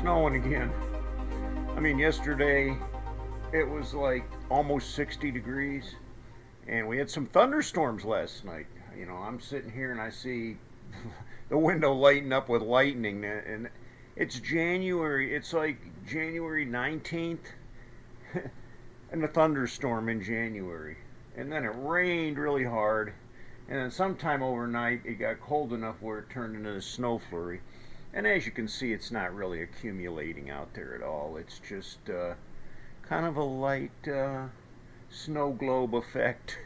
snowing again. I mean, yesterday it was like almost 60 degrees, and we had some thunderstorms last night. You know, I'm sitting here and I see the window lighting up with lightning, and it's January. It's like January 19th, and a thunderstorm in January. And then it rained really hard, and then sometime overnight it got cold enough where it turned into a snow flurry. And as you can see, it's not really accumulating out there at all. It's just kind of a light snow globe effect.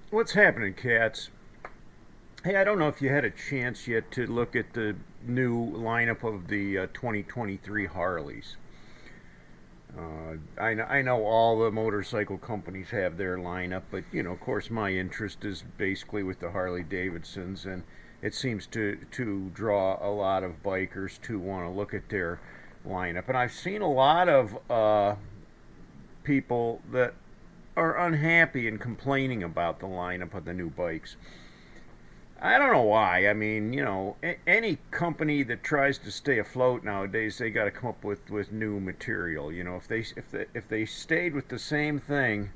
What's happening, cats? Hey, I don't know if you had a chance yet to look at the new lineup of the 2023 Harleys. I know all the motorcycle companies have their lineup, but you know, of course, my interest is basically with the Harley Davidsons, and it seems to draw a lot of bikers to want to look at their lineup. And I've seen a lot of people that are unhappy and complaining about the lineup of the new bikes. I don't know why. I mean, you know, any company that tries to stay afloat nowadays, they got to come up with new material. You know, if they stayed with the same thing,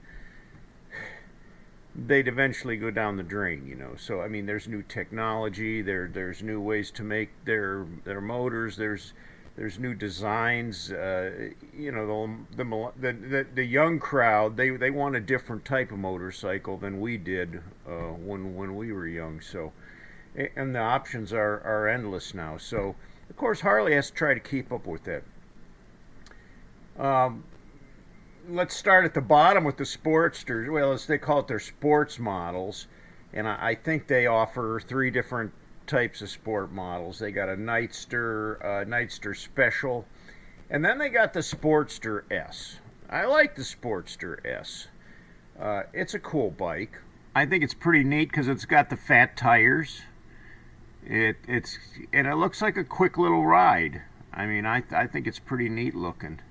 they'd eventually go down the drain. You know, so I mean, there's new technology. There's new ways to make their motors. There's new designs. You know, the young crowd, they want a different type of motorcycle than we did when we were young. So, and the options are endless now. So, of course, Harley has to try to keep up with that. Let's start at the bottom with the Sportsters. Well, as they call it, their sports models, and I think they offer three different types of sport models. They got a Nightster Special, and then they got the Sportster S. I like the Sportster S. It's a cool bike. I think it's pretty neat because it's got the fat tires. And it looks like a quick little ride. I mean, I think it's pretty neat looking.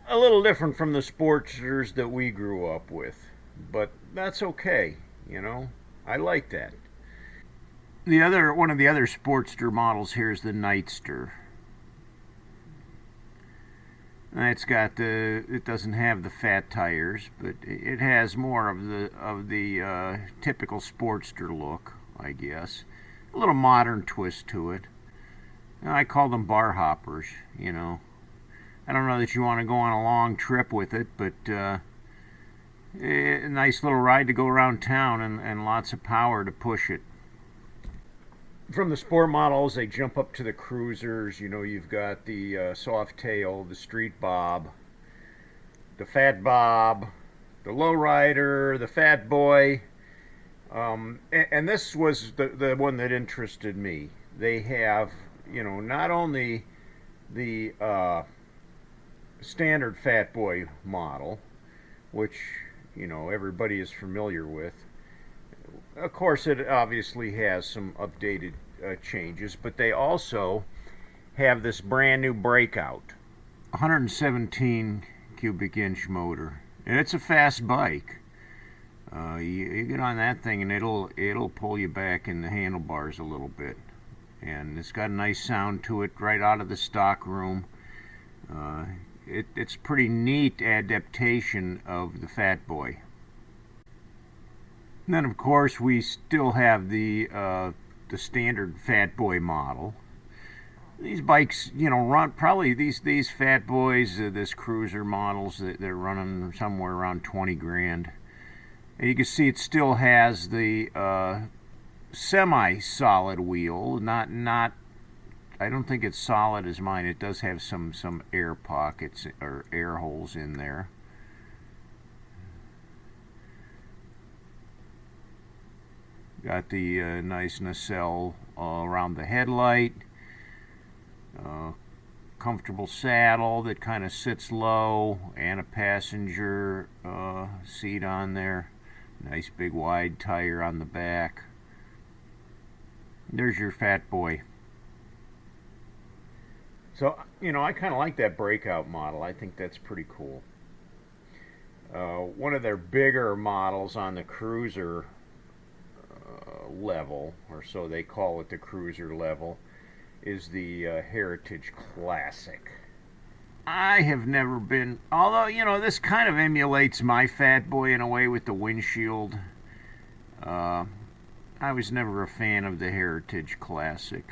A little different from the Sportsters that we grew up with, but that's okay, you know. I like that. One of the other Sportster models here is the Nightster. It doesn't have the fat tires, but it has more of the typical Sportster look, I guess. A little modern twist to it. I call them bar hoppers, you know. I don't know that you want to go on a long trip with it, but a nice little ride to go around town, and lots of power to push it. From the sport models, they jump up to the cruisers. You know, you've got the soft tail, the street bob, the fat bob, the lowrider, the fat boy. And this was the one that interested me. They have, you know, not only the standard Fat Boy model, which, you know, everybody is familiar with. Of course, it obviously has some updated changes, but they also have this brand new Breakout 117 cubic inch motor, and it's a fast bike. You get on that thing and it'll pull you back in the handlebars a little bit, and it's got a nice sound to it right out of the stock room. It's pretty neat adaptation of the Fat Boy. And then, of course, we still have the standard Fat Boy model. These bikes, you know, run probably these Fat Boys, this cruiser models, they're running somewhere around 20 grand. And you can see it still has the semi-solid wheel, not. I don't think it's solid as mine. It does have some air pockets or air holes in there. Got the nice nacelle around the headlight. Comfortable saddle that kind of sits low, and a passenger seat on there. Nice big wide tire on the back. There's your Fat Boy. So, you know, I kind of like that Breakout model. I think that's pretty cool. One of their bigger models on the cruiser level, or so they call it, the cruiser level, is the Heritage Classic. I have never been, although, this kind of emulates my Fat Boy in a way with the windshield. I was never a fan of the Heritage Classic.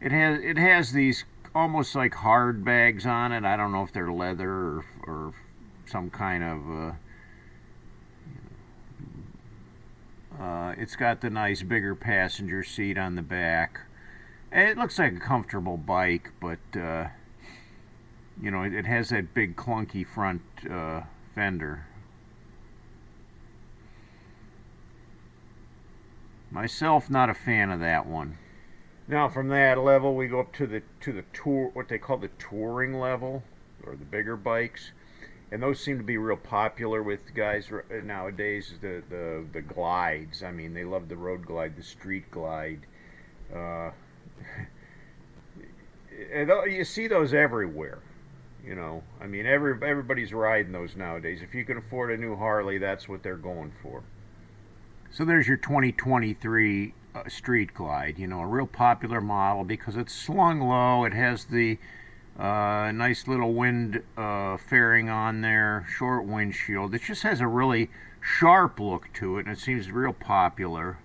It has these almost like hard bags on it. I don't know if they're leather or some kind of it's got the nice bigger passenger seat on the back. It looks like a comfortable bike, but it has that big clunky front fender. Myself, not a fan of that one. Now from that level we go up to the tour, what they call the touring level, or the bigger bikes, and those seem to be real popular with guys nowadays. The glides. I mean, they love the road glide, the street glide. You see those everywhere. I mean, everybody's riding those nowadays. If you can afford a new Harley, that's what they're going for. So there's your 2023 Street Glide. A real popular model because it's slung low. It has the nice little wind fairing on there, short windshield. It just has a really sharp look to it, and it seems real popular.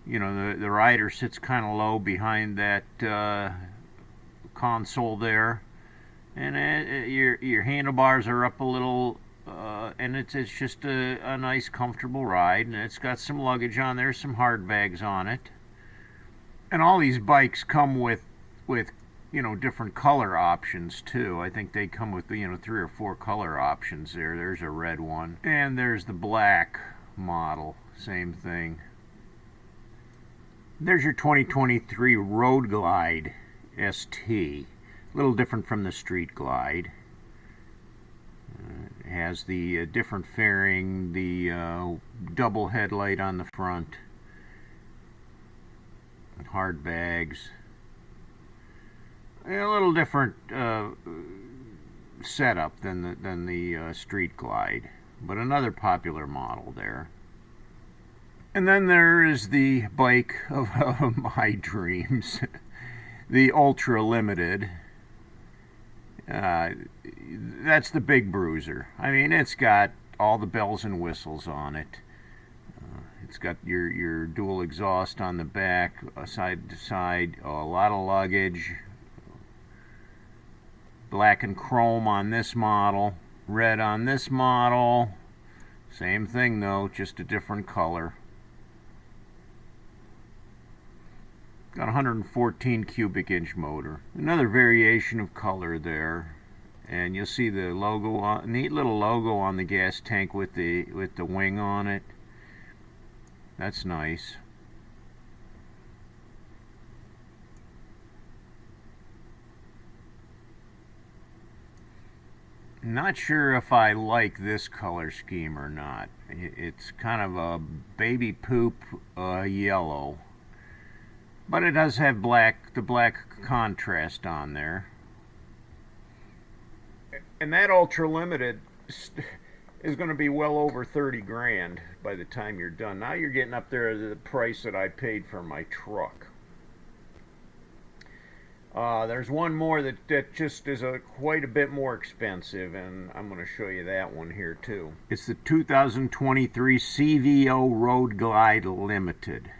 The rider sits kind of low behind that console there, and your handlebars are up a little, and it's just a nice, comfortable ride. And it's got some luggage on there, some hard bags on it, and all these bikes come with different color options too. I think they come with 3 or 4 color options there. There's a red one, and there's the black model, same thing. There's your 2023 Road Glide ST. A little different from the Street Glide. It has the different fairing, the double headlight on the front, hard bags. A little different setup than the Street Glide, but another popular model there. And then there is the bike of my dreams, the Ultra Limited. That's the big bruiser. I mean, it's got all the bells and whistles on it. It's got your dual exhaust on the back, side to side, a lot of luggage. Black and chrome on this model, red on this model. Same thing though, just a different color. Got a 114 cubic inch motor. Another variation of color there. And you'll see the logo, neat little logo on the gas tank with the wing on it. That's nice. Not sure if I like this color scheme or not. It's kind of a baby poop yellow. But it does have the black contrast on there. And that Ultra Limited is going to be well over 30 grand by the time you're done. Now you're getting up there to the price that I paid for my truck. There's one more that just is quite a bit more expensive, and I'm going to show you that one here too. It's the 2023 CVO Road Glide Limited.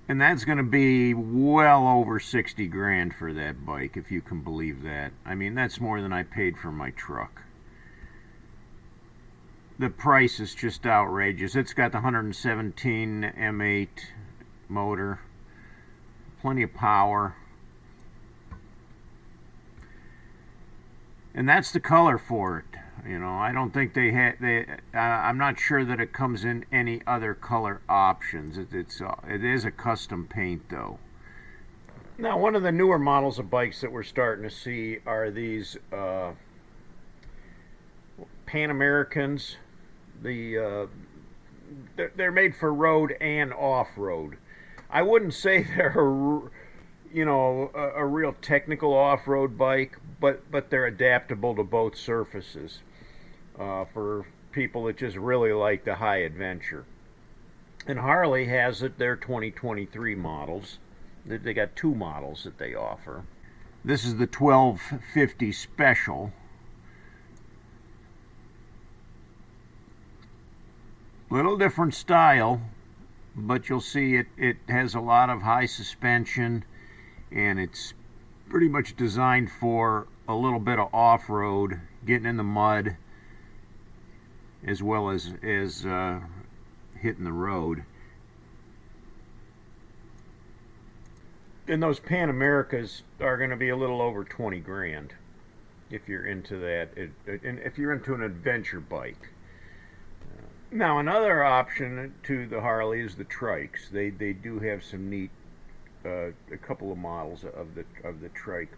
And that's going to be well over 60 grand for that bike, if you can believe that. I mean, that's more than I paid for my truck. The price is just outrageous. It's got the 117 M8 motor, plenty of power. And that's the color for it. I don't think I'm not sure that it comes in any other color options. It is a custom paint though. Now, one of the newer models of bikes that we're starting to see are these Pan Americans. They're made for road and off-road. I wouldn't say they're you know, a real technical off-road bike, but they're adaptable to both surfaces for people that just really like the high adventure. And Harley has it, their 2023 models. They got two models that they offer. This is the 1250 Special. Little different style, but you'll see it has a lot of high suspension, and it's pretty much designed for a little bit of off-road, getting in the mud, as well as hitting the road. And those Pan Americas are going to be a little over 20 grand if you're into that, and if you're into an adventure bike. Now, another option to the Harley is the Trikes. They do have some neat, a couple of models of the Trike,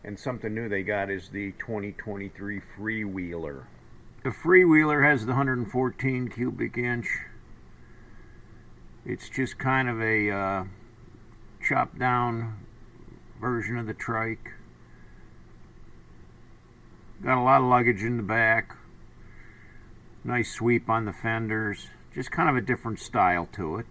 and something new they got is the 2023 Freewheeler. The Freewheeler has the 114 cubic inch. It's just kind of a chopped down version of the Trike. Got a lot of luggage in the back. Nice sweep on the fenders. Just kind of a different style to it.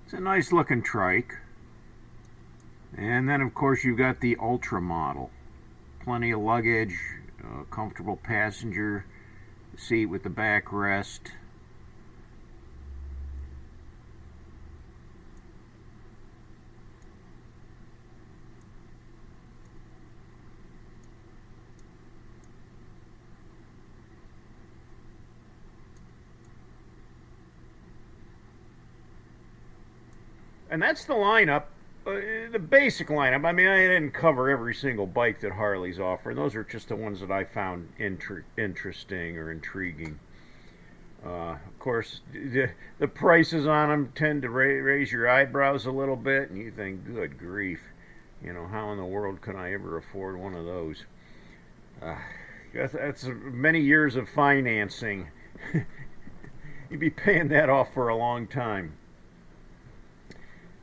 It's a nice looking Trike. And then of course you've got the Ultra model. Plenty of luggage, comfortable passenger seat with the backrest. And that's the lineup, the basic lineup. I mean, I didn't cover every single bike that Harley's offering. Those are just the ones that I found interesting or intriguing. Of course, the prices on them tend to raise your eyebrows a little bit, and you think, good grief, you know, how in the world can I ever afford one of those? That's many years of financing. You'd be paying that off for a long time.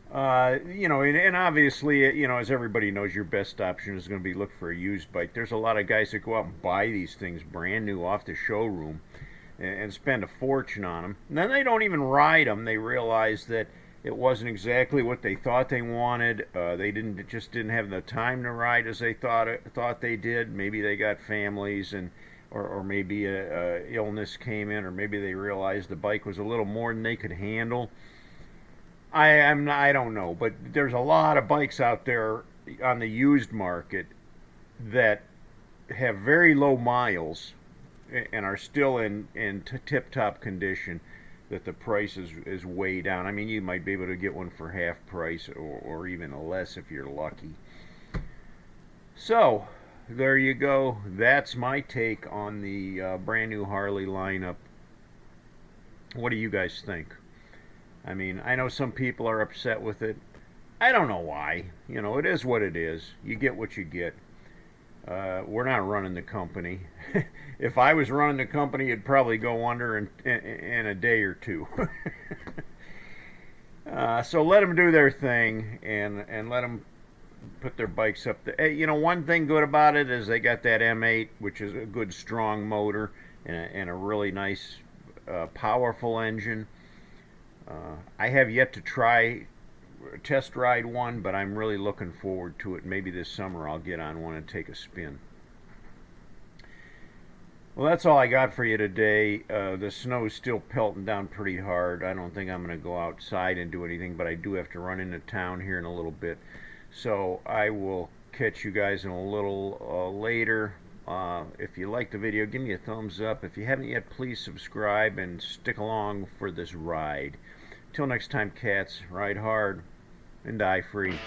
You know, and obviously, you know, as everybody knows, your best option is going to be look for a used bike. There's a lot of guys that go out and buy these things brand new off the showroom and spend a fortune on them. And then they don't even ride them. They realize that it wasn't exactly what they thought they wanted. They just didn't have the time to ride as they thought they did. Maybe they got families, and or maybe a illness came in, or maybe they realized the bike was a little more than they could handle. I don't know, but there's a lot of bikes out there on the used market that have very low miles and are still in tip-top condition, that the price is way down. I mean, you might be able to get one for half price or even less if you're lucky. So, there you go. That's my take on the brand new Harley lineup. What do you guys think? I mean, I know some people are upset with it. I don't know why. You know, it is what it is. You get what you get. We're not running the company. If I was running the company, it'd probably go under in a day or two. So let them do their thing, and let them put their bikes up there. Hey, you know, one thing good about it is they got that M8, which is a good strong motor and a really nice, powerful engine. I have yet to test ride one, but I'm really looking forward to it. Maybe this summer I'll get on one and take a spin. Well, that's all I got for you today. The snow's still pelting down pretty hard. I don't think I'm going to go outside and do anything, but I do have to run into town here in a little bit. So I will catch you guys in a little later. If you like the video, give me a thumbs up. If you haven't yet, please subscribe and stick along for this ride. Till next time, cats, ride hard and die free.